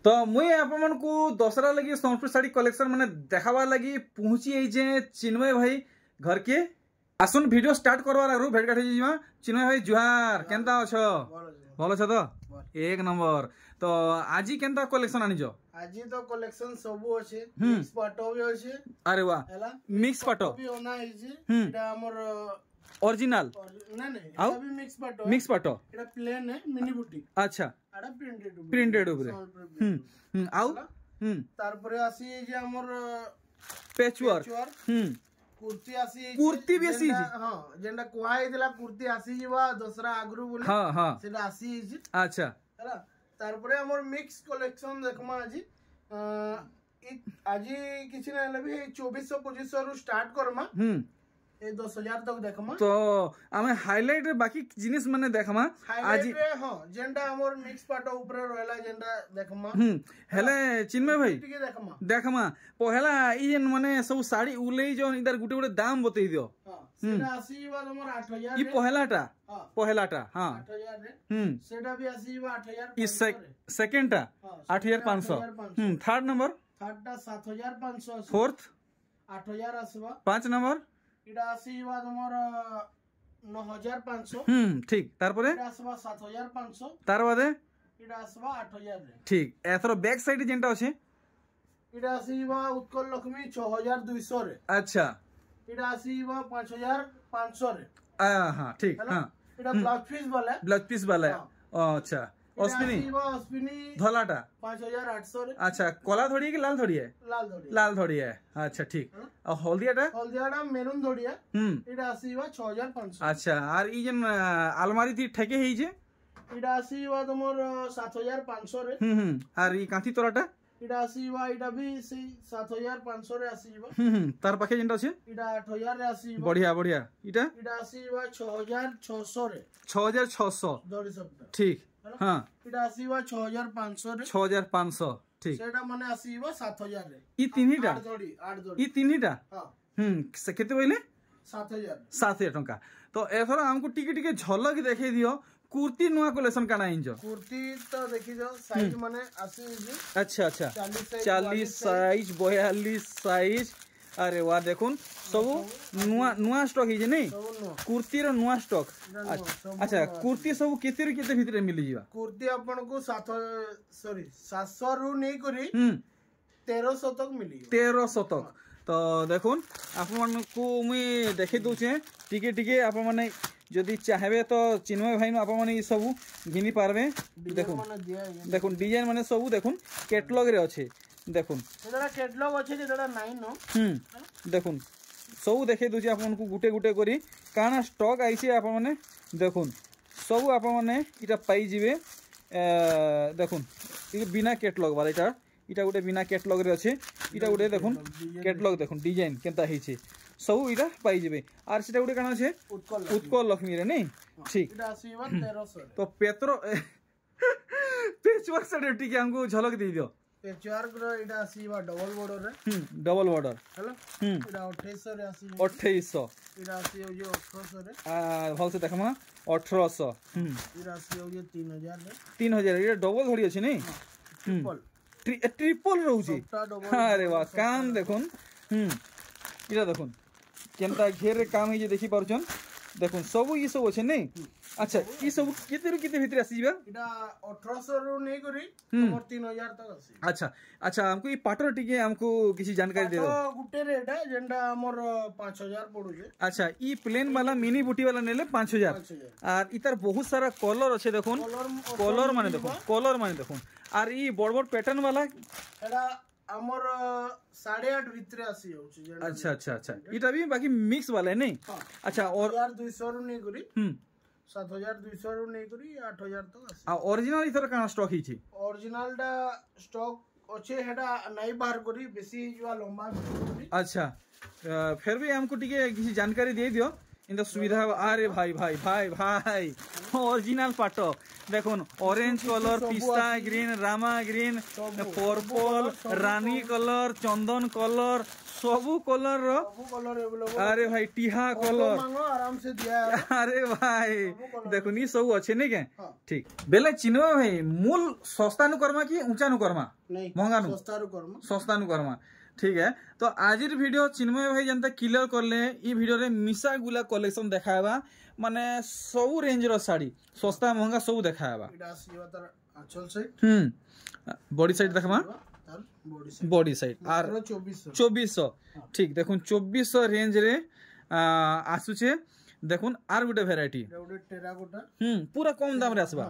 तो मुई आपन को दशहरा लगी संबलपुर साड़ी कलेक्शन माने देखावा लगी पहुंची जे चिन्मय भाई घर के आसुन वीडियो स्टार्ट करवार आगु भेट गाठी जिमा। चिन्मय भाई जुहार केनता अछो भलो छ तो एक नंबर। तो आजी केनता कलेक्शन आनिजो? आजी तो कलेक्शन सबु अछि, मिक्स पाटो भी अछि। अरे वाह हैला मिक्स पाटो भी ओना अछि। एटा हमर ओरिजिनल ना नहीं एटा भी मिक्स पाटो एटा प्लेन है मिनी बुटी। अच्छा एटा प्रिंटेड ऊपर आउ तार परे आसी जे हमर पैचवर्क कुर्ती आसी कुर्ती भी आसी हां जेंडा कुहाई दिला कुर्ती आसी जीवा दसरा आगरु बोले हां हां सेटा आसी जी। अच्छा हैला तार परे हमर मिक्स कलेक्शन देखमा आजी आजी किछि ना लेबी 2400-2500 रु स्टार्ट करमा ए 10,000 तक देखमा। तो आमे हाइलाइट रे बाकी जिनिस माने देखमा आज हां जेंडा हमर मिक्स पाटो ऊपर रहला जेंडा देखमा। हेले चिन्मय भाई टिके देखमा पहला ई जेन माने सब साड़ी उलेई जो इधर गुटे गुटे दाम बतई दियो। हां सेटा आसी बा हमर 8000 ई पहलाटा हां 8000 रे सेटा भी आसी बा 8000। ई सेकंड टा 8500 थर्ड नंबर टा 7500 फोर्थ 8000 आसबा। 5 नंबर इडा आसी बा हमर 9500 ठीक तार परे इडा आसबा 7500 तार बादे इडा आसबा 8000 रे ठीक। एथरो बैक साइड जेंटा अछि इडा आसी बा उत्कल लक्ष्मी 6200 रे। अच्छा इडा आसी बा 5500 रे। हां ठीक हां इडा ब्लाउज पीस वाला अच्छा अस्पिनी धलाटा 5800 रे। अच्छा कला थोड़ी कि लाल थोड़ी है? लाल थोड़ी है। अच्छा ठीक और हल्दियाटा मेरून थोड़ी है इडा आसीबा 6500। अच्छा और ई जन अलमारी थी ठेके हेई जे इडा आसीबा तमर 7500 रे। और ई कांथी तोराटा इडा आसीबा इडा भी से 7500 रे आसीबा। तार पाखे जेंटा छै इडा 8000 रे आसीबा। बढ़िया इडा आसीबा 6600 रे। 6600 दौड़ी सकता ठीक हां इडा आसीबा 6500 रे। 6500 ठीक सेटा माने आसीबा 7000 रे। ई तीनहीटा 8 जोड़ी ई तीनहीटा हां से केते बोले 7000 टंका। तो एथर हमको टिके टिके झलक देखै दियो कुर्ती नुआ कलेक्शन काना इंजो कुर्ती तो देखि जो साइज माने आसी जी। अच्छा 40 साइज 42 साइज। अरे वाह देखुन सब नुआ स्टॉक है जे नहीं कुर्ती रो नुआ स्टॉक। अच्छा कुर्ती सब केते रे केते भितरे मिली जीवा? कुर्ती अपन को 700 रु नहीं करी 1300 तक मिली 1300 तक। तो देखुन आपन को मुई देखि दोचे टिके टिके आपन माने जदि चाहबे तो चिन्मय भाई आप माने सब घिनी पारबे। देखुन डिजाइन माने सब देखुन कैटलॉग रे अच्छे देखुन जेडा कैटलॉग अच्छे जेडा नाही नो देखुन सब देखे दोचे आपन को गुटे गुटे करी काना स्टॉक आइसे आप माने देखुन सब आप माने इटा पाई जिवे। देखुन ई बिना कैटलॉग वाला इटा गुटे बिना कैटलॉग रे अच्छे इटा गुटे देखुन कैटलॉग देखुन डिजाइन केनता हिचे सब इटा पाई जिवे। आर सेटा गुटे काना छे उत्कल लक्ष्मी रे नहीं ठीक इटा आसीबा 1300 तो पेत्रो पेचवर्क से टिके हमको झलक दे दियो। पेचवर्क रो इटा आसीबा डबल बॉर्डर रे डबल बॉर्डर हैला इटा 2800 रे आसीबा 2800 इटा आसीबा जो 1800 रे भल से देखमा 1800 इटा आसीबा जो 3000 रे 3000 इटा डबल धड़ी अछि नहीं ट्रिपल रहउची। अरे वाह काम देखुन इटा देखुन केनता घेर काम जे देखि पारछन देखुन सब ई सब अछि नहीं। अच्छा ई सब केते रु केते भितर आसी जीवा? इटा 1800 रु नहीं करी हमर 3000 तक आसी। अच्छा हमको ई पाटर टिके हमको किसी जानकारी दे दो। तो गुटे रेट है जेंडा हमर 5000 पड़ु जे। अच्छा ई प्लेन वाला मिनी बूटी वाला नेले 5000 और इतर बहुत सारा कलर अछि देखुन कलर माने देखुन और ई बड़ बड़ पैटर्न वाला एडा हमर 8.5 भितरे आसी होछि जेंडा। अच्छा इटा भी बाकी मिक्स वाला है नहीं। अच्छा और 1200 रु नहीं करी 7200 रु नहीं करी 8000 तक आसी। आ ओरिजिनल इथर का स्टॉक हिची? ओरिजिनल डा स्टॉक अच्छे हेडा नहीं बाहर करी बेसी जुआ लंबा। अच्छा फिर भी हमको टिके किसी जानकारी दे दियो इन सुविधा। अरे भाई ओरिजिनल पाटो देखुन ऑरेंज कलर पिस्ता ग्रीन रामा ग्रीन पर्पल रानी कलर चंदन कलर सबु कलर रो सब कलर अवेलेबल अरे भाई टीहा कलर मांगो आराम से दिया है अरे भाई देखो नी सब अच्छे नहीं के हाँ। ठीक बेले चिन्ह भाई मूल सस्ता नु करमा कि ऊंचा नु करमा नहीं महंगा नु सस्ता नु करमा ठीक है तो आज वीडियो चिन्मय भाई जनता क्लियर करले ई वीडियो रे मिसा गुला कलेक्शन देखाबा माने सब रेंज रो साड़ी सस्ता महंगा सब देखाबा इडा सीवा तर आंचल साइड बॉडी साइड देखमा बॉडी साइड आर 2400 ठीक देखुन 2400 रेंज रे आसुचे देखुन आर गुटे वैरायटी टेराकोटा पूरा कम दाम रे आसबा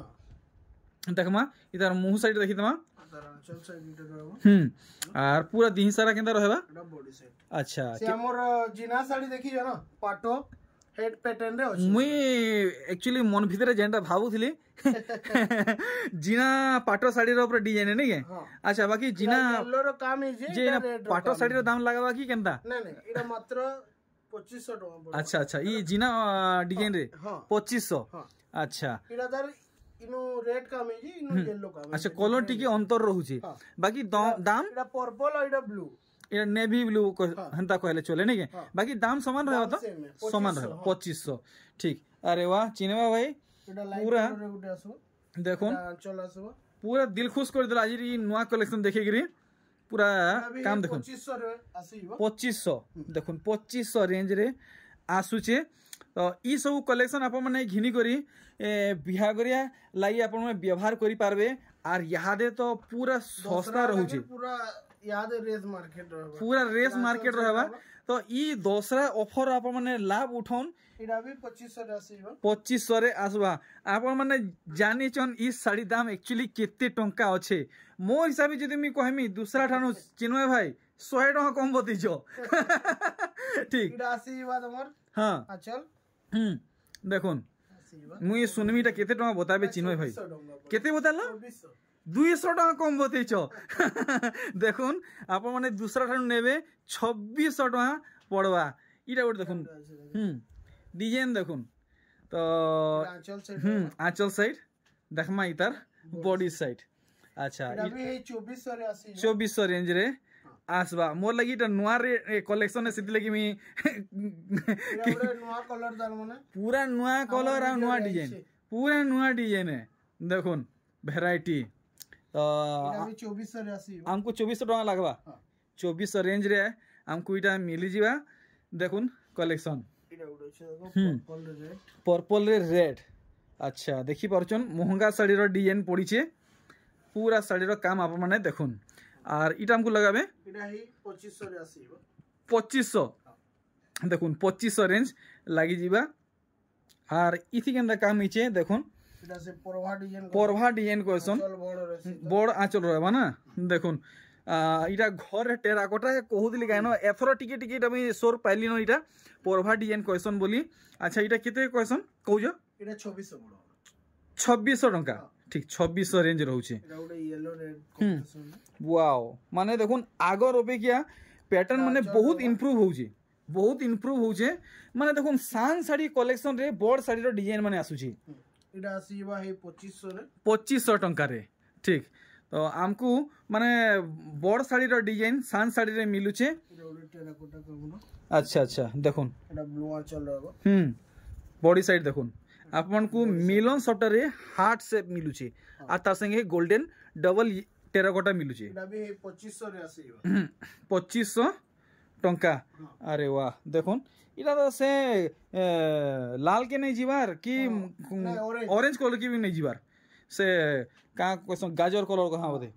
देखमा इधर मुंह साइड देखि तमा आर पूरा दिही सारा केंदा रहबा बॉडी साइड अच्छा से हमर जिना साड़ी देखि जनो पाटो हेड पैटर्न रे अछि मुई एक्चुअली मन भितरे जेंटा भाबुथली जिना पाटो साड़ी रो ऊपर डिजाइन है नहीं है अच्छा बाकी जिना येलो रो काम है जे पाटो साड़ी रो दाम लगावा की केंता नहीं नहीं एटा मात्र 2500 टका अच्छा अच्छा ई जिना डिजाइन रे 2500 अच्छा एटा दर इनो रेड काम है जी इनो येलो काम अच्छा कलर टिके अंतर रहउची बाकी दाम एटा पर्पल और एटा ब्लू ये नेवी ब्लू हंता कहले चले नहीं के बाकी दाम समान रहबा तो समान रहबा 2500 ठीक अरे वाह चिनवा भाई पूरा देखो पूरा दिल खुश कर दिला आज नुआ कलेक्शन देखे गिरी पूरा काम देखो 2500 देखो 2500 रेंज रे आसुचे तो ई सब कलेक्शन आप माने घिनी करी बिहा करिया लागि आप माने व्यवहार करि पारबे आर यादे तो पूरा सस्ता रहउचे पूरा याद रेस मार्केट रहबा पूरा रेस मार्केट रहबा तो ई दूसरा ऑफर आप माने लाभ उठाउन इडा भी 2500 रे आसीबा 2500 रे आसबा आप माने जानि चन ई साड़ी दाम एक्चुअली केते टंका अच्छे मो हिसाब जदि मी कहमी दूसरा ठानो चिन्मय भाई 100 टका कम बतिजो ठीक इडा आसीबा तमर हां चल देखुन मुई सुनमीटा केते टका बताबे चिन्मय भाई केते बताला 200 टका कम बतैछ देखुन आप माने दूसरा ठानु नेबे 2600 टका पड़वा इटा गोटे देखुन डिजाइन देखुन तो आंचल साइड देखमा इतार बॉडी साइड अच्छा अभी 2400 रे आसी 2400 रेंज रे आसबा मोर लगी इटा नुआ रे कलेक्शन है सिति लगी मी नुआ कलर दार माने पूरा नुआ कलर और नुआ डिजाइन पूरा नुआ डिजाइन है देखुन वैरायटी तो 2400 रे आसी हमको 2400 टका लागबा 2400 रेंज रे हमको इटा मिली जीवा देखुन कलेक्शन पर्पल रे रेड अच्छा देखि परछन महंगा साड़ी रो डिजाइन पड़ीछे पूरा साड़ी रो काम आप माने देखुन और इटा हमको लगाबे इटा ही 2500 रे आसीबो 2500 देखुन 2500 रेंज लागि जीवा और इथि केंदा काम हिचे देखुन इटा से परभा डिजाइन कोसन बड़ आंचल रहबा ना देखुन इटा घर टेराकोटा कहूली कान एथर टिके टिके इटा मी सोर पाइली न इटा परभा डिजाइन कहसन बोली अच्छा इटा केते कहसन कहूज इटा 2600 बड़ 2600 टका ठीक 2600 रेंज रहउचे इटा उडे येलो रेड कॉम्बिनेशन वाओ माने देखुन आगर अपेक्षा पैटर्न माने बहुत इंप्रूव होउचे माने देखुन सान साड़ी कलेक्शन रे बड़ साड़ी रो डिजाइन माने आसुची इटा आसीबा हे 2500 रे 2500 टका रे ठीक तो आमको माने बड़ साड़ी रो डिजाइन सान साड़ी रे मिलुचे अच्छा अच्छा देखुन एटा ब्लू आंचल रहबो बॉडी साइड देखुन आपन को मिलन शॉट रे हार्ट शेप मिलुचे आ तार संगे गोल्डन डबल टेराकोटा मिलुचे एटा भी 2500 रे आसीबा 2500 टंका अरे वाह देखुन इटा तो से लाल के नहीं जीवार कि ऑरेंज कलर की भी नहीं जीवार से का क्वेश्चन गाजर कलर कहां बोदे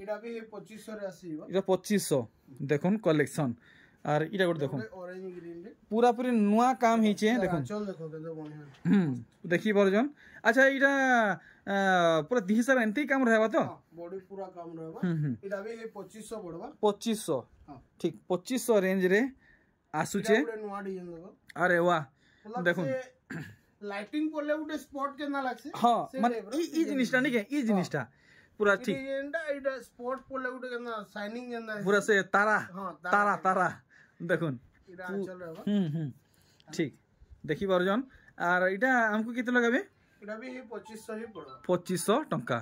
इटा भी 2500 रे आसीबा इटा 2500 देखुन कलेक्शन और इटा गोटे देखुन ऑरेंज ग्रीन रे पूरा पूरी नुआ काम हिचे देखुन चल देखो केते बढ़िया देखि परजन अच्छा इटा पूरा दिहिसार एंती काम रहबा तो बॉडी पूरा काम रहबा इटा भी 2500 पड़बा 2500 ठीक 2500 रेंज रे आसुचे नुआ डिजाइन देखो अरे वाह देखुन लाइटिंग पड़ले उडे स्पॉट के ना लागसे हां माने ई जिनिसटा नहीं के ई जिनिसटा पूरा ठीक डिजाइनटा इडा स्पॉट पड़ले उडे के ना शाइनिंग जंदा पूरा से तारा तारा तारा देखुन इडा चल रहबा ठीक देखि परजन और इटा हमको किते लगाबे इडा भी 2500 ही पड़बा 2500 टंका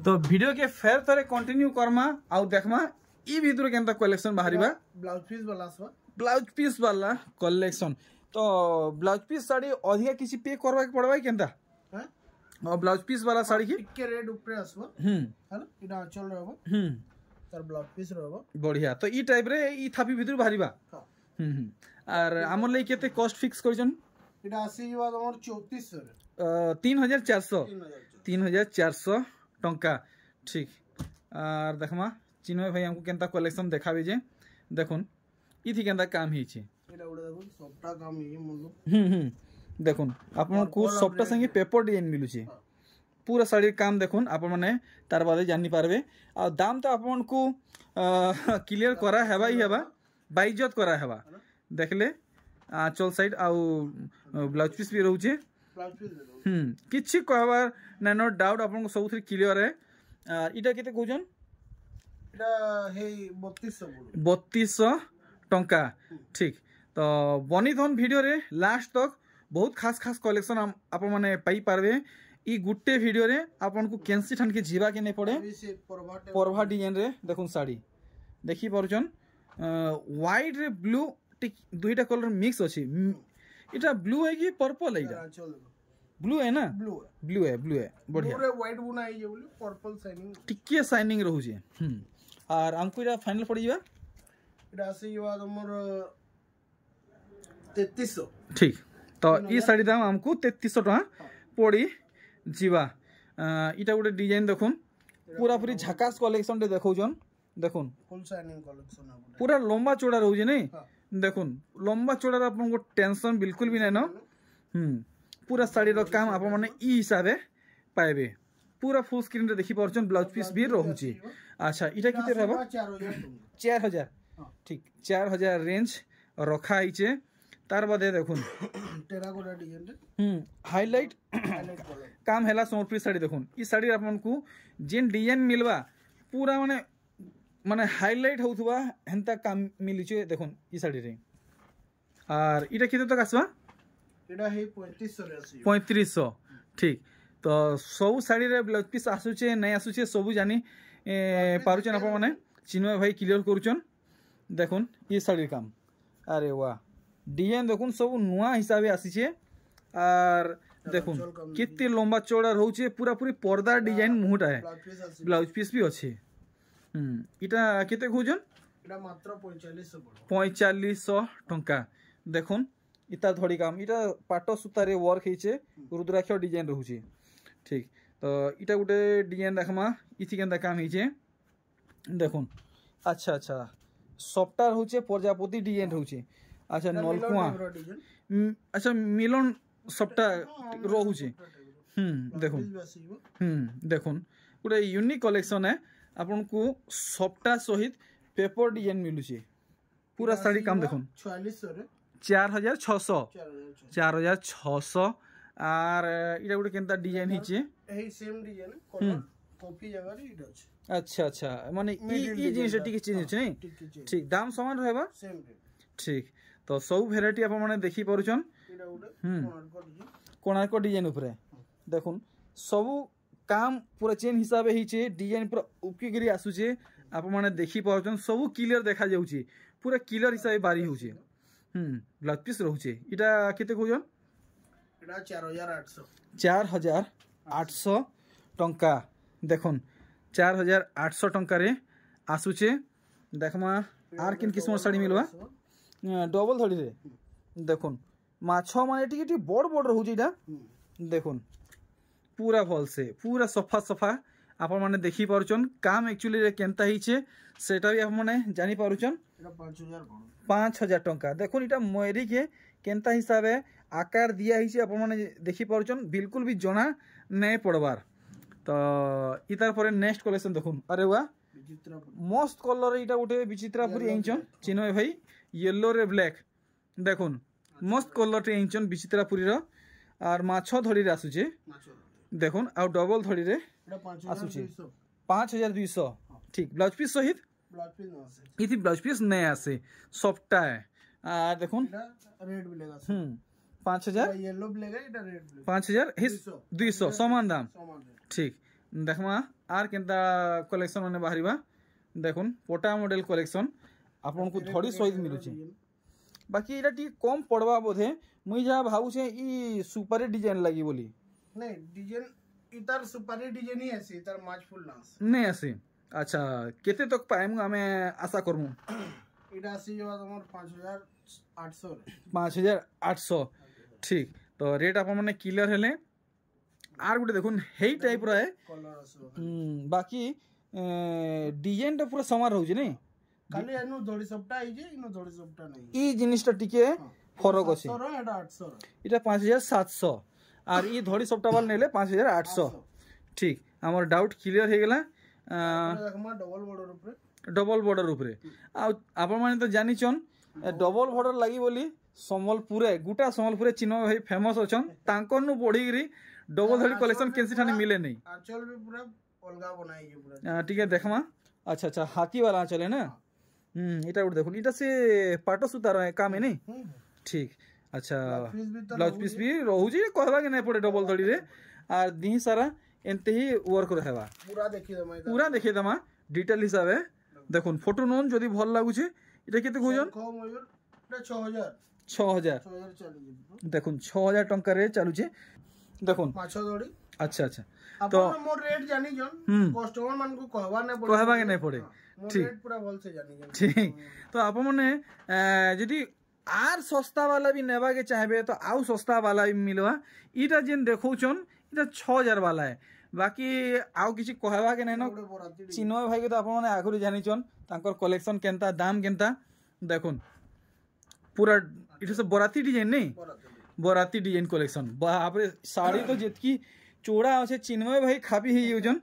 तो वीडियो के फेर थरे कंटिन्यू करमा आउ देखमा ई भितर केनता कलेक्शन बाहरिबा ब्लाउज पीस वाला आसबा ब्लाउज पीस वाला कलेक्शन तो ब्लाउज पीस साड़ी अधिका किसी पे करबा के पड़बा केनता हैं और ब्लाउज पीस वाला साड़ी की टिके रेड ऊपर आसबा हैना इडा चल रहबो तार ब्लाउज पीस रहबो बढ़िया तो ई टाइप रे ई थापी भितर बाहरिबा आर हमर लई केते कॉस्ट फिक्स करजन इडा आसी जीवा हमर 3400 रे 3400 टंका ठीक आर देखमा चिन्मय भाई हमको केनता कलेक्शन देखाबे जे देखुन इथि केनता काम हिचे एटा उडा देखुन सबटा काम ही मुल्लो देखुन आपन को सबटा संगे पेपर डिजाइन मिलु छे पूरा साड़ी काम देखुन आपन माने तार बारे जानि पारबे आ दाम तो आपन को क्लियर करा हेबा ही हेबा बाइज्जत करा हेबा देखले चल साइड आ ब्लाउज पीस भी रहू छे ब्लाउज पीस किछि कहबार ना नो डाउट आपन को सब क्लियर है इटा केते कहजन इटा हे 3200 3200 टंका ठीक तो बनीथन वीडियो रे लास्ट तक बहुत खास खास कलेक्शन आप माने पाई पारबे ई गुट्टे वीडियो रे आपन को कैंसी ठन के जीवा के नहीं पड़े परभा डिजाइन रे देखुन साड़ी देखि परजन व्हाइट रे ब्लू टिक दुईटा कलर मिक्स अछि इटा ब्लू है कि पर्पल है इटा ब्लू है ना ब्लू है बढ़िया पूरे व्हाइट बुना है ये बोली पर्पल शाइनिंग टिके शाइनिंग रहू जे और हमको इटा फाइनल पड़ी जीवा इटा आसी जीवा हमर 3300 ठीक तो ई साड़ी दाम हमको 3300 टका पड़ी जीवा इटा गोटे डिजाइन देखुन पूरा पूरी झकास कलेक्शन रे देखौजन देखुन फुल शाइनिंग कलेक्शन पूरा लंबा चौड़ा रहू जे नहीं देखुन लंबा चौड़ा आपन को टेंशन बिल्कुल भी नहीं न पूरा साड़ी रो काम आप माने ई हिसाबे पाएबे पूरा फुल स्क्रीन रे देखि परछन ब्लाउज पीस भी रहू छी अच्छा इटा किते रहबो 4000 ठीक 4000 रेंज रखा आइचे तार बादे देखुन टेराकोटा डिजाइन हाईलाइट काम हैला समर्पी साड़ी देखुन ई साड़ी आपन को जेन डिजाइन मिलबा पूरा माने माने हाईलाइट होथुबा हेंता काम मिली छे देखुन ई साड़ी रे आर इटा किते तक आसबा इटा हे 3500 रे आसी 3500 ठीक तो सब साड़ी रे ब्लाउज पीस आसु छे नै आसु छे सब जानी पारुचन आप माने चिन्मय भाई क्लियर करूचन देखुन ई साड़ी काम अरे वाह डिजाइन देखुन सब नुआ हिसाबे आसी छे आर देखुन कितने लंबा चौड़ा रहू छे पूरा पूरी पर्दा डिजाइन मुहटा है ब्लाउज पीस भी अच्छे इटा केते खोजन इटा मात्र 4500 4500 टंका देखुन इता धड़ी काम इटा पाटो सूता रे वर्क हिचे रुद्राक्ष डिजाइन रहू छे ठीक तो इटा गुटे डिजाइन देखमा इथि केनता काम हिचे देखुन अच्छा अच्छा सबटा रहू छे प्रजापति डिजाइन रहू छे अच्छा नलकुआ अच्छा मिलन सबटा रहू छे देखुन देखुन गोटे यूनिक कलेक्शन है आपन को सबटा सहित पेपर डिजाइन मिलू छे पूरा साड़ी काम देखुन 4600 4600 आर इटा गोटे केनता डिजाइन हिचे एही सेम डिजाइन कलर कॉपी जगह रे इटा अछि अच्छा अच्छा माने ई जिनिस टिके चेंज छै नहीं ठीक दाम समान रहबा सेम रे ठीक तो सब वेराइटी आप माने देखि परुचन इटा गोटे कोणार्क डिजाइन ऊपर देखुन सब काम पूरा चेन हिसाब हिचे डिजाइन पूरा उपकी गिरी आसु छे आप माने देखि परुचन सब क्लियर देखा जाउ छे पूरा क्लियर हिसाब बारी हो छे ब्लाउज पीस रहू छे इटा केते कहजन इटा 4800 4800 टंका देखुन 4800 टंका रे आसु छे देखमा आर किन किस्म साड़ी मिलवा डबल धड़ी रे देखुन माछो माने टिके बड़ बड़ रहू छे इटा देखुन पूरा भल से पूरा सफा सफा आप माने देखि पारुचन काम एक्चुअली रे केनता हिचे सेटा भी आप माने जानि पारुचन इटा 5000 टंका देखुन इटा मयरी के केनता हिसाबे आकार दिया हिचे आप माने देखि पारुचन बिल्कुल भी जना नै पड़बार तो इतार परे नेक्स्ट कलेक्शन देखुन अरे वाह मस्त कलर इटा गोटे विचित्रापुरी एंचन चिन्मय भाई येलो रे ब्लैक देखुन मस्त कलर टे एंचन विचित्रापुरी रो आर माछो धड़ी रे आसुचे देखुन आ डबल धड़ी रे आसुचे 5200 ठीक ब्लाउज पीस सहित ब्लाउज पीस न आसे इथि ब्लाउज पीस नै आसे सॉफ्टा है आ देखुन रेड ब्लैक 5000 येलो ब्लैक है इटा रेड ब्लैक 5200 समान दाम ठीक देखमा आर केनता कलेक्शन माने बाहरिबा देखुन पोटा मॉडल कलेक्शन आपन को धड़ी सहित मिलुचे बाकी एटा टी कम पड़वा बोधे मुई जा भाबुचे ई सुपर डिजाइन लगी बोली नहीं डिजाइन इतार सुपर डिजाइन ही ऐसे इतार माच फुल नास नहीं आसे अच्छा केते तक पाएमु हमें आशा करमु इटा आसी जवा तमर 5800 5800 ठीक तो रेट आप माने क्लियर हेले आर गुटे देखुन हेई टाइप रो है कलर आसो बाकी डिजाइन टा पूरा समान रहउजे नहीं खाली एनु धड़ी सप्ता आई जे इनो धड़ी सप्ता नहीं ई जिनिसटा टिके फरक अछि 800 एटा 800 इटा 5700 और ई धड़ी सप्ता वाला नेले 5800 ठीक हमर डाउट क्लियर हे गेला देखमा डबल बॉर्डर ऊपर आप माने तो जानी चन डबल बॉर्डर लगी बोली संबलपुर गुटा संबलपुर चिन्ह भाई फेमस अछन तांकर नु बढ़ी गिरी डबल धड़ी कलेक्शन केसी ठानी मिले नहीं आंचल भी पूरा अलगा बनाई जे पूरा ठीक है देखमा अच्छा अच्छा हाथी वाला आंचल है ना इटा उठ देखो इटा से पाटो सुतार है काम है नहीं ठीक अच्छा ब्लाउज पीस भी रहू जी कहबा के नहीं पड़े डबल धड़ी रे आर दी सारा एनते ही वर्क रहबा पूरा देखि दमा डिटेल हिसाब है देखुन फोटो नोन जदी भल लागु छे इटा केते खोजन 6000 देखुन 6000 टंका रे चालू छे देखुन माछो दड़ी अच्छा अच्छा तो मोर रेट जानी जन कस्टमर मान को कहबा के नहीं पड़े ठीक रेट पूरा भल से जानी जन ठीक तो आप माने जदी आर सस्ता वाला भी नेबा के चाहबे तो आउ सस्ता वाला भी मिलवा इटा जेन देखौछन इटा 6000 वाला है बाकी आउ किछि कहबा के नै न चिन्मय भाई के तो आप माने आगुरी जानी छन तांकर कलेक्शन केनता दाम केनता देखुन पूरा इटा से बराती डिजाइन नहीं बराती डिजाइन कलेक्शन बाप रे साड़ी तो जितकी चोड़ा আছে চিন্ময় ভাই খাবি হে ইউজন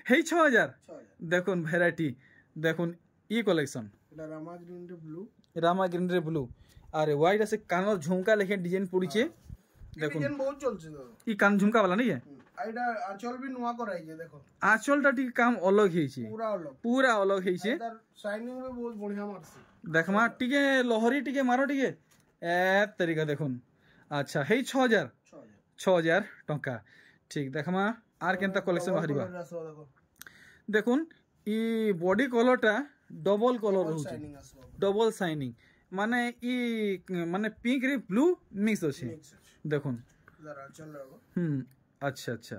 হেই 6000 দেখুন ভ্যারাইটি দেখুন ই কালেকশন এটা রামা গ্রিন রে ব্লু আরে হোয়াইট আছে কানর ঝুমকা লেখে ডিজাইন পড়িছে দেখুন ডিজাইন বহুত চলছে তো ই কান ঝুমকা वाला नहीं है আইডা আঁচল भी नुआ कराइছে দেখো আঁচলটা টি কাম अलग হেইছে पूरा अलग হেইছে তার শাইনিং भी बहुत बढ़िया मारছে देखमा टिके लहरी टिके मारो टिके ए तरीका देखुन अच्छा हेई 6000 टंका ठीक देखमा आर केनता कलेक्शन बाहरिबा देखुन ई बॉडी कलरटा डबल कलर रहउछ डबल शाइनिंग माने ई माने पिंक रे ब्लू मिक्स अछि देखुन जरा चल रहबो अच्छा अच्छा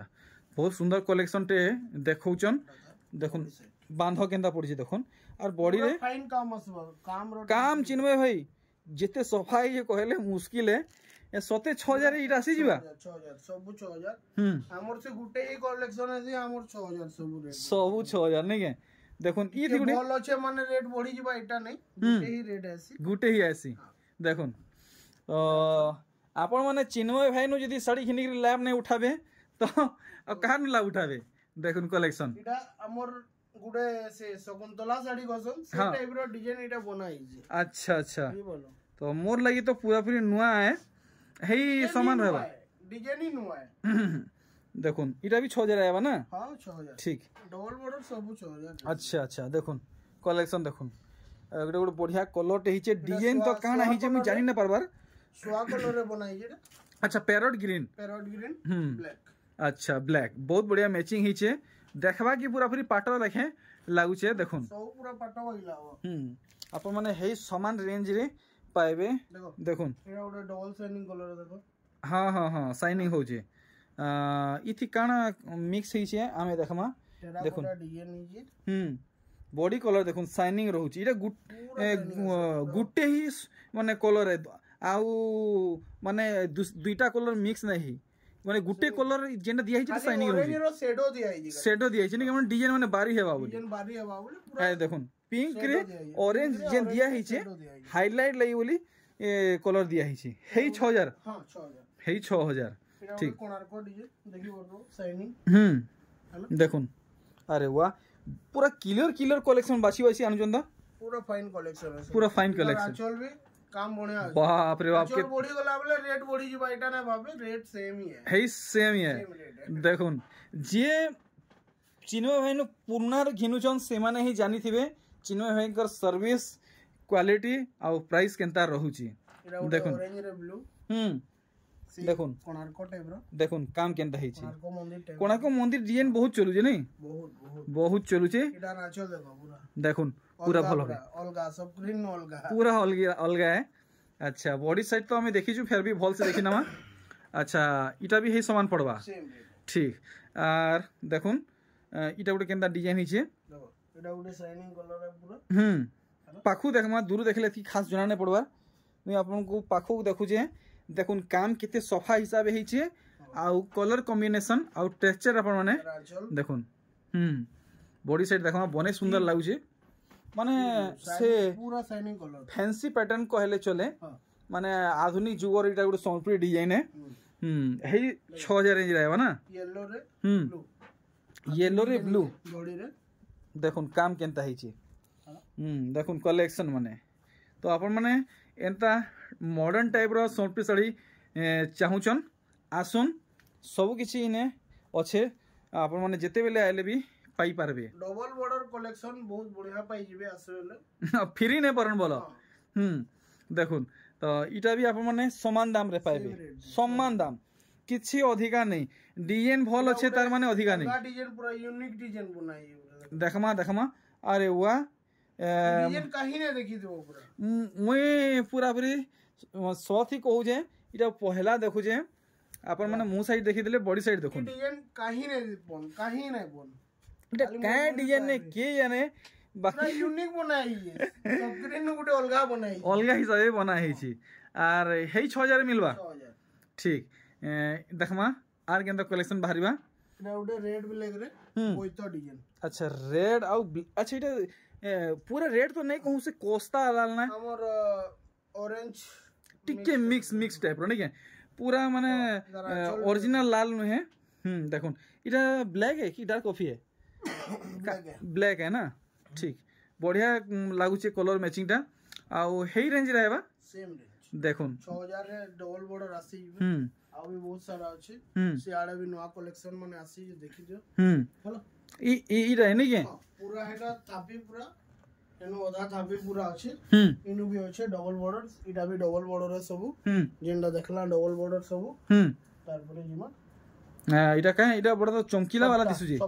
बहुत सुंदर कलेक्शन टे देखौचन देखुन बांधो केनता पड़छि देखुन और बॉडी रे फाइन काम असबो काम चिन्मय भाई जेते सफाई जे कहले मुश्किल है ए सते 6000 इ राशि जीवा 6000 सब 6000 हमर से गुटे ही कलेक्शन है हमर 6000 सब रेट सब 6000 नहीं के देखुन ई गुटे बोल अछि माने रेट बढ़ी जीवा एटा नहीं गुटे ही रेट आसी गुटे ही आसी देखुन आपण माने चिन्मय भाई नु जदी साड़ी खिनी के लैब नहीं उठाबे तो कान ला उठाबे देखुन कलेक्शन इटा हमर गुडे से शकुंतला साड़ी गसन से टाइप रो डिजाइन इटा बनाई जे अच्छा अच्छा तो मोर लगी तो पूरा पूरी नुआ है हेई समान रहबा डिजाइन ही नुआ है देखुन इटा भी 6000 आएबा ना हां 6000 ठीक डबल बॉर्डर सब 6000 अच्छा अच्छा देखुन कलेक्शन देखुन एगडे गुड बढ़िया कलर टे हिचे डिजाइन तो काना हिचे मैं जानि न परबार सोआ कलर रे बनाई जे अच्छा पैरोट ग्रीन ब्लैक अच्छा ब्लैक बहुत बढ़िया मैचिंग हिचे देखबा की पूरा पूरी पाटो रखे लागु छे देखुन सब पूरा पाटो होइला अपन माने हेई समान रेंज रे पाइबे देखुन एटा ओटा डबल शाइनिंग कलर देखो हां हां हां शाइनिंग हो जे इथि काना मिक्स हिचे आमे देखमा देखुन डिजाइन हिचे बॉडी कलर देखुन शाइनिंग रहउची इटा गुटे ही माने कलर है आउ माने दुईटा कलर मिक्स नहीं माने गुटे कलर जेना दिया हिचे शाइनिंग रहउची शेडो दिया हिचे नि डिजाइन माने बारी हेबा बोली डिजाइन बारी हेबा बोली पूरा देखुन पिंक रे ऑरेंज जेन दिया हिचे हाइलाइट लई बोली ए कलर दिया हिचे हेई 6000 हां 6000 हेई 6000 ठीक कोणार्क डिजाइन देखि बरो शाइनिंग देखुन अरे वाह पूरा क्लियर कलेक्शन बासी बासी अनुजंदा पूरा फाइन कलेक्शन है पूरा फाइन कलेक्शन चल भी काम बढ़िया है बाप रे बाप के बढ़ी गला बोले रेट बढ़ी जी बाइटा ना भाबे रेट सेम ही है हेई सेम ही है देखुन जे चिन्मय भाई नु पुरनार घिनुचन से माने ही जानी थिबे चिन्मय भाई कर सर्विस क्वालिटी आ प्राइस केनता रहउची देखुन ऑरेंज रे ब्लू দেখুন कोणार्क टाइप रो দেখুন কাম কেনতা হইছে कोणार्क मंदिर टाइप কোণার্ক মন্দির ডিজাইন বহুত চলুছে নাই बहुत बहुत বহুত চলুছে इटा नाचो देखो पूरा দেখুন পুরা ভালো হবে अलगा सब ग्रीन अलगा पूरा अलगा अलगा है अच्छा बॉडी साइड तो हमें देखी फिर भी भल से देखी ना अच्छा इटा भी है समान पड़वा सेम ठीक और देखुन इटा गोटे केनता डिजाइन हिचे देखो इटा गोटे शाइनिंग कलर है पूरा पाखु देखमा दूर देखले थी खास जना नहीं पड़वा मैं आपन को पाखु देखु जे देखुन काम केते सफा हिसाब हिचे आउ कलर कॉम्बिनेशन आउ टेक्सचर अपन माने देखुन बॉडी साइड देखमा बने सुंदर लागु छे माने से पूरा शाइनिंग कलर फैंसी पैटर्न कहले चले माने आधुनिक जुगर इटा गुटे संपूर्ण डिजाइन है हे 6000 रेंज रहबा ना येलो रे ब्लू येलो रे ब्लू बॉडी रे देखुन काम केनता हिची देखुन कलेक्शन माने तो अपन माने एंता मॉडर्न टाइप रो संपूर्ण साड़ी चाहुचन आसुन सब किछि इने अच्छे अपन माने जेते बेले आइले भी पाई पारबे डबल बॉर्डर कलेक्शन बहुत बढ़िया पाई जिवे आसले फ्री ने परन बोलो देखुन तो इटा भी अपन माने समान दाम रे पाइबे समान दाम किछि अधिका नहीं डिजाइन भल अच्छे तार माने अधिका नहीं डिजाइन पूरा यूनिक डिजाइन बनाई देखमा अरे वाह डिजाइन कहीं नहीं देखी देबो पूरा मुई पूरा पूरी सौथी कहू जे इटा पहला देखु जे अपन माने मुंह साइड देखि देले बॉडी साइड देखुन डिजाइन कहीं नहीं बन इटा काय डिजाइन ने के जाने बाकी यूनिक बनाई है सबग्रीन गुटे अलगा बनाई अलगा हिसाबे बना हेछि आर हे 6000 मिलबा ठीक देखमा आर केंदा कलेक्शन बाहरिबा इटा गुटे रेड ब्लैक रे बोइतो डिजाइन अच्छा रेड आउ अच्छा इटा पूरा रेड तो नहीं कहूं से कोस्ता लाल ना हमर ऑरेंज टिके मिक्स टाइप रो नहीं पूरा माने ओरिजिनल लाल नु है देखुन इटा ब्लैक है कि डार्क कॉफी है ब्लैक है ना ठीक बढ़िया लागुचे कलर मैचिंग टा आउ हेई रेंज रहबा सेम रेंज देखुन 6000 रे डबल बॉर्डर आसी आउ भी बहुत सारा अछि से आड़े भी नवा कलेक्शन माने आसी जे देखि दियो हेलो ई रहे नहीं के पूरा हेटा थापी पूरा एनु आधा थापी पूरा अछि इनु भी अछि डबल बॉर्डर इटा भी डबल बॉर्डर है सब जेंडा देखला डबल बॉर्डर सब तार परे जिमा इटा का इटा बड़ा तो चमकीला वाला दिसु जे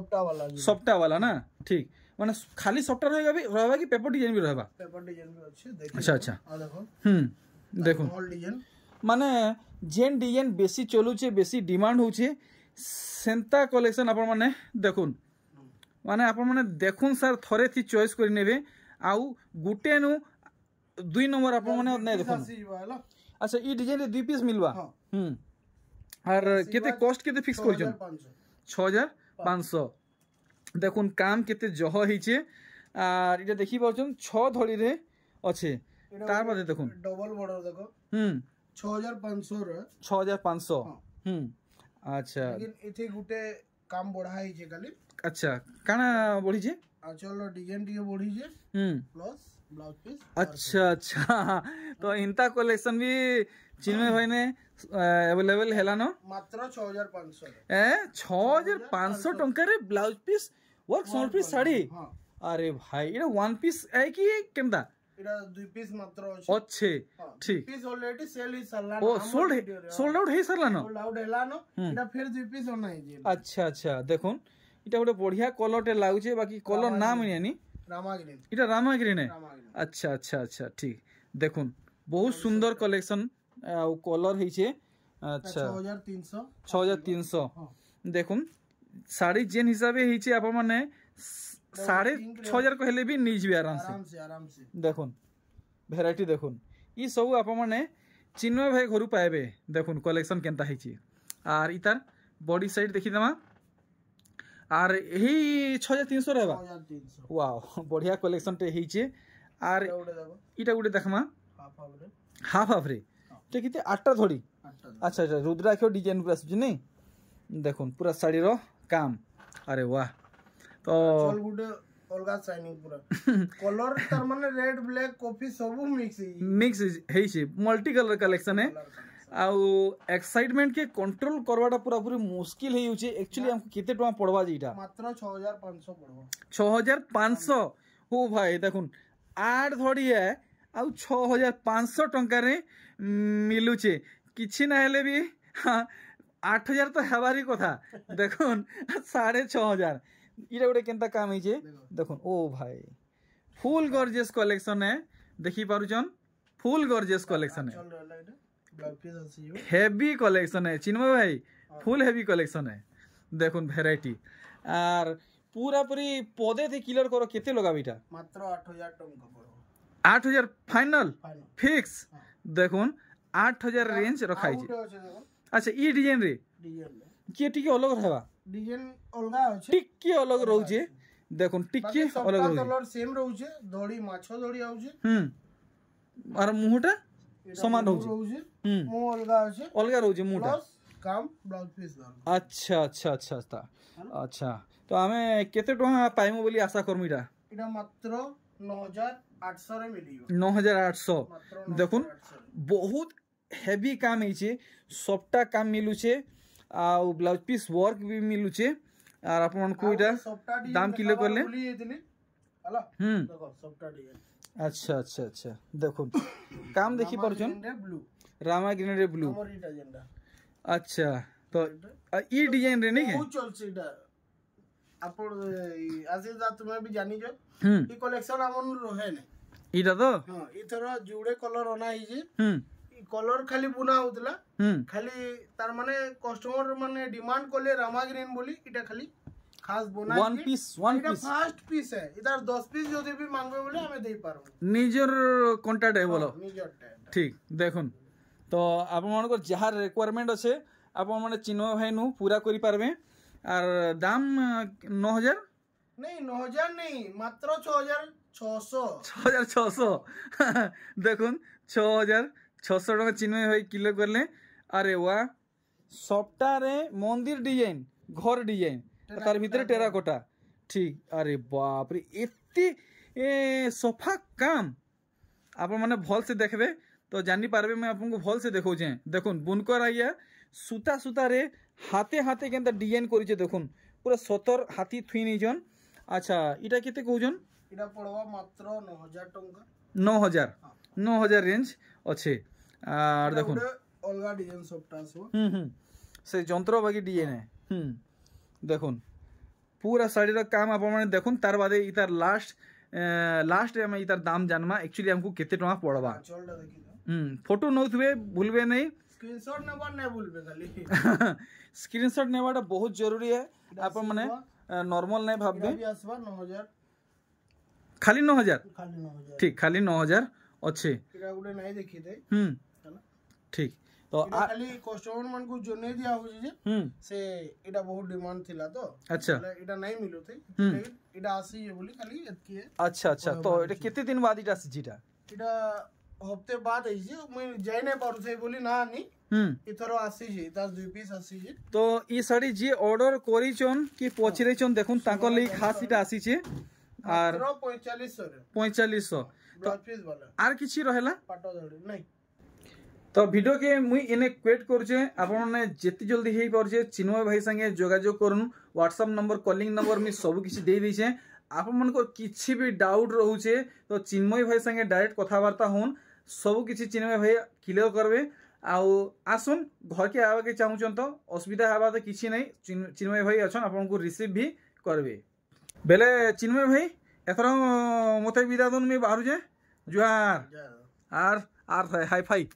सॉफ्टा वाला ना ठीक माने खाली सॉफ्टा रहबा कि पेपर डिजाइन भी रहबा पेपर डिजाइन भी अछि देखि अच्छा अच्छा आ देखो देखो ऑल डिजाइन माने जेन डिजाइन बेसी चलु छे बेसी डिमांड हो छे सेंता कलेक्शन अपन माने देखुन माने अपन माने देखुन सर थरे थी चॉइस करि नेबे आउ गुटे नु 2 नंबर अपन माने नै देखुन अच्छा ई डिजाइन रे 2 पीस मिलबा और केते कॉस्ट केते फिक्स करछन 6500 देखुन काम केते जह हिचे और इटा देखि परछन 6 धड़ी रे अच्छे तार बाद देखुन डबल बॉर्डर देखो 6500 रे 6500 अच्छा लेकिन एथे गुटे काम बढ़ा हिचे खाली अच्छा काना बढ़ी जे चलो डिजाइन टिके बढ़ी जे प्लस ब्लाउज पीस अच्छा अच्छा तो इनता कलेक्शन भी चिन्मय भाई ने अवेलेबल हैला न मात्र 6500 6500 टंका रे ब्लाउज पीस वर्क सोल पीस साड़ी अरे भाई इटा वन पीस है कि केंदा इटा 2 पीस मात्र अच्छे ठीक पीस ऑलरेडी सेल ही सरला ओ सोल्ड आउट हे सरला न सोल्ड आउट हैला न इटा फिर 2 पीस होना है जे अच्छा अच्छा देखुन इटा गोटे बढ़िया कलर टे लागुचे बाकी कलर नाम नहीं रामा ग्रीन इटा रामा ग्रीन है अच्छा अच्छा अच्छा ठीक देखुन बहुत सुंदर कलेक्शन कलर हिचे अच्छा 6300 देखुन साड़ी जेन हिसाबे हिचे आप माने 6500 कहले भी नीज भी आराम से देखुन वैरायटी देखुन ई सब आप माने चिन्मय भाई घर पाइबे देखुन कलेक्शन केनता हिची आर इतार बॉडी साइड देखि दमा आर यही 6300 रहबा वाओ बढ़िया कलेक्शन टे हिचे आर इटा गुटे देखमा हाफ रे टे किते 8टा धड़ी अच्छा अच्छा रुद्राक्ष डिजाइन पूरा सुझ नहीं देखुन पूरा साड़ी रो काम अरे वाह तो चल गुटे अलगा शाइनिंग पूरा कलर तार माने रेड ब्लैक कॉफी सब मिक्स हेई छै मल्टी कलर कलेक्शन है आउ एक्साइटमेंट के कंट्रोल करवाटा पूरा पूरी मुश्किल हे होचे एक्चुअली हमको केते टका पड़वा जेटा मात्र 6500 पड़वा 6500 हो भाई देखुन 8 धड़ी है आउ 6500 टंका रे मिलुचे किछि ना हेले भी हाँ 8000 तो हेबारी कथा देखुन 6500 इटा गोटे केनता काम है देखुन ओ भाई फुल गॉर्जियस कलेक्शन है देखी पारुचन फुल गॉर्जियस कलेक्शन है हेवी कलेक्शन है चिन्मय भाई फुल हेवी कलेक्शन है देखुन वैरायटी आर पूरा पूरी पदे थी क्लियर करो केते लगा बेटा मात्र 8000 टंका पड़ो 8000 फाइनल फिक्स देखुन 8000 रेंज रखाई अच्छा ई डिजाइन रे किए टिके अलग रहबा डिजाइन अलगा अछि टिके अलग रहउ जे देखुन टिके अलग रहउ कलर सेम रहउ जे धड़ी माछो धड़ी आउ जे और मुहटा समान रहउ जे मुह अलगा अछि अलगा रहउ जे मुहटा काम ब्लाउज पीस अच्छा अच्छा अच्छा अच्छा अच्छा तो हमें केते टका पाइमु बोली आशा करमु इटा मात्र 9800 रे मिलियो 9800 देखुन बहुत हेवी काम है सबटा काम मिलुचे आ ब्लाउज पीस वर्क भी मिलुचे और अपन को इटा दाम किलो करले हला देखो सबटा डिजाइन अच्छा अच्छा अच्छा देखो काम देखि परछन ब्लू रामा ग्रीन रे ब्लू हमर इटा जेंडा अच्छा तो ई डिजाइन रे नहीं है बहुत चलছে इटा अपन आसे जा तुम्हें भी जानी जो ई कलेक्शन हमन रहे ने इटा तो हां इथरो जुड़े कलर ओना ही जे कलर खाली बुना होतला खाली तार माने कस्टमर माने डिमांड कोले रामा ग्रीन बोली इटा खाली खास बुना वन पीस फर्स्ट पीस है इधर 10 पीस जदी भी मांगबे बोले हमें देई पारबो निजर कांटेक्ट है बोलो निजर ठीक देखुन तो आप मन को जहाँ रिक्वायरमेंट अच्छे आप मैंने चिन्मय भाई नु पूरा करि पारबे और दाम 9000 नहीं 9000 नहीं मात्र 6600 6600 देखुन 6600 टका चिन्मय भाई किलो करले अरे वाह सबटा रे मंदिर डिजाइन घर डिजाइन तार भीतर टेराकोटा ठीक अरे बाप रे एते सफा काम आप मैंने भल से देखबे तो जानी पारबे मैं आपको भल से देखो जे देखुन बुनकर आइया सूता सूता रे हाथे हाथे केनता डिजाइन करिचे देखुन पूरा सतर हाथी थुई नै जन अच्छा इटा केते कहउजन इटा पड़वा मात्र 9000 टंका 9000 रेंज अच्छे और देखुन अलगा डिजाइन सबटा सो से जंत्र बाकी डिजाइन है देखुन पूरा साड़ी रो काम आप माने देखुन तार बादे इतार लास्ट में इतार दाम जानमा एक्चुअली हमको केते टका पड़वा चलडा देखि फोटो नउथबे भूलबे नहीं स्क्रीनशॉट नेबा नै भूलबे खाली स्क्रीनशॉट नेबाटा बहुत जरूरी है आप माने नॉर्मल नहीं भाबबे भी आसबा 9000 खाली 9000 ठीक खाली 9000 अच्छे इरा गुडे नहीं देखि दे ठीक तो खाली कस्टमर मन को जो नहीं दिया हो जे से इटा बहुत डिमांड थिला तो अच्छा इटा नहीं मिलो थे इटा आसी है बोली खाली एतकी है अच्छा अच्छा तो इटा कितने दिन बाद इटा सिजिटा इटा हफ्ते बाद है जे मैं जाय नहीं पारु थे बोली ना नी इथरो आसी जे 10 पीस आसी जे तो ई साड़ी जे ऑर्डर करिचन कि पछरेचन देखुन ताको लई खास इटा आसी छे और 4500 तो पीस वाला आर किछि रहेला पाटो धड़ी नहीं तो वीडियो के मुई इने क्वेट करछे आपण ने जेति जल्दी हेई परछे चिन्मय भाई संगे जोगाजोग करन व्हाट्सएप नंबर कॉलिंग नंबर मी सब किछि दे दैछे आपण मन को किछि भी डाउट रहउछे तो चिन्मय भाई संगे डायरेक्ट कथावार्ता होन सब किछि चिन्मय भाई क्लियर करबे आउ आसुन घर के आवा के चाहूचन तो असुविधा हवा तो किछि नहीं चिन्मय भाई अछन आपण को रिसीव भी करबे बेले चिन्मय भाई एथरो मते विदा दन में बाहर जे जुहार आर हाई फाई